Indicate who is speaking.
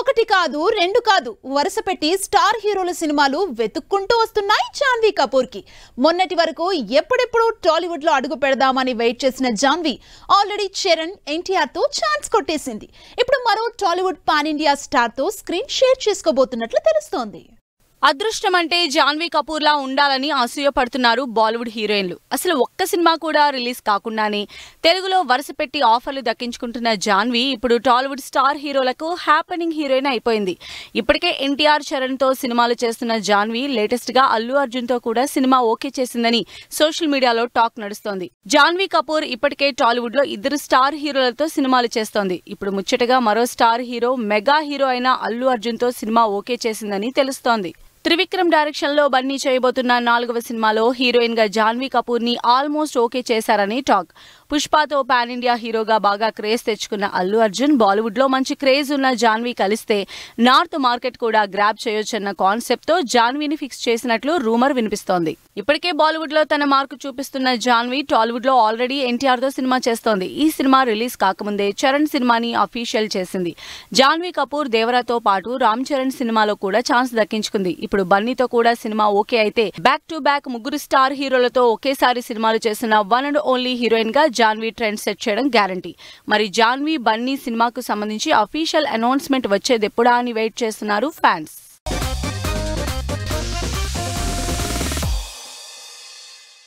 Speaker 1: ఒకటి కాదు రెండు కాదు వరుస పెట్టి స్టార్ హీరోల సినిమాలు వెతుక్కుంటూ వస్తున్నాయి జాన్వీ కపూర్ కి. మొన్నటి వరకు ఎప్పుడెప్పుడు టాలీవుడ్ లో అడుగు పెడదామని వెయిట్ చేసిన జాన్వీ ఆల్రెడీ చరణ్ ఎన్టీఆర్ తో ఛాన్స్ కొట్టేసింది. ఇప్పుడు మరో టాలీవుడ్ పాన్ ఇండియా స్టార్ తో స్క్రీన్ షేర్ చేసుకోబోతున్నట్లు తెలుస్తోంది.
Speaker 2: అదృష్టం అంటే జాన్వీ కపూర్ లా ఉండాలని అసూయపడుతున్నారు బాలీవుడ్ హీరోయిన్లు. అసలు ఒక్క సినిమా కూడా రిలీజ్ కాకుండానే తెలుగులో వరుస పెట్టి ఆఫర్లు దక్కించుకుంటున్న జాన్వీ ఇప్పుడు టాలీవుడ్ స్టార్ హీరోలకు హ్యాపెనింగ్ హీరోయిన్ అయిపోయింది. ఇప్పటికే ఎన్టీఆర్ చరణ్ తో సినిమాలు చేస్తున్న జాన్వీ లేటెస్ట్ గా అల్లు అర్జున్ తో కూడా సినిమా ఓకే చేసిందని సోషల్ మీడియాలో టాక్ నడుస్తోంది. జాన్వీ కపూర్ ఇప్పటికే టాలీవుడ్ లో 2 స్టార్ హీరోలతో సినిమాలు చేస్తోంది. ఇప్పుడు ముచ్చటగా మరో స్టార్ హీరో మెగా హీరో అయిన అల్లు అర్జున్ తో సినిమా ఓకే చేసిందని తెలుస్తోంది. త్రివిక్రమ్ డైరెక్షన్ లో బన్నీ చేయబోతున్న 4వ సినిమాలో హీరోయిన్ గా జాన్వీ కపూర్ ని ఆల్మోస్ట్ ఓకే చేశారని టాక్. పుష్పతో పాన్ ఇండియా హీరోగా బాగా క్రేజ్ తెచ్చుకున్న అల్లు అర్జున్ బాలీవుడ్ లో మంచి క్రేజ్ ఉన్న జాన్వీ కలిస్తే నార్త్ మార్కెట్ కూడా గ్రాబ్ చేయొచ్చన్న కాన్సెప్ట్ తో జాన్వీని ఫిక్స్ చేసినట్లు రూమర్ వినిపిస్తోంది. ఇప్పటికే బాలీవుడ్ లో తన మార్కు చూపిస్తున్న జాన్వీ టాలీవుడ్ లో ఆల్రెడీ ఎన్టీఆర్ తో సినిమా చేస్తోంది. ఈ సినిమా రిలీజ్ కాకముందే చరణ్ సినిమాని అఫీషియల్ చేసింది. జాన్వీ కపూర్ దేవరాతో పాటు రామ్ చరణ్ సినిమాలో కూడా ఛాన్స్ దక్కించుకుంది. ఇప్పుడు బన్నీతో కూడా సినిమా ఓకే అయితే బ్యాక్ టు బ్యాక్ 3 స్టార్ హీరోలతో ఒకేసారి సినిమాలు చేసిన వన్ అండ్ ఓన్లీ హీరోయిన్ గా జాన్వీ ట్రెండ్ సెట్ చేయడం గ్యారంటీ. మరి జాన్వీ బన్నీ సినిమాకు సంబంధించి అఫీషియల్ అనౌన్స్మెంట్ వచ్చేదెప్పుడా అని వెయిట్ చేస్తున్నారు ఫ్యాన్స్.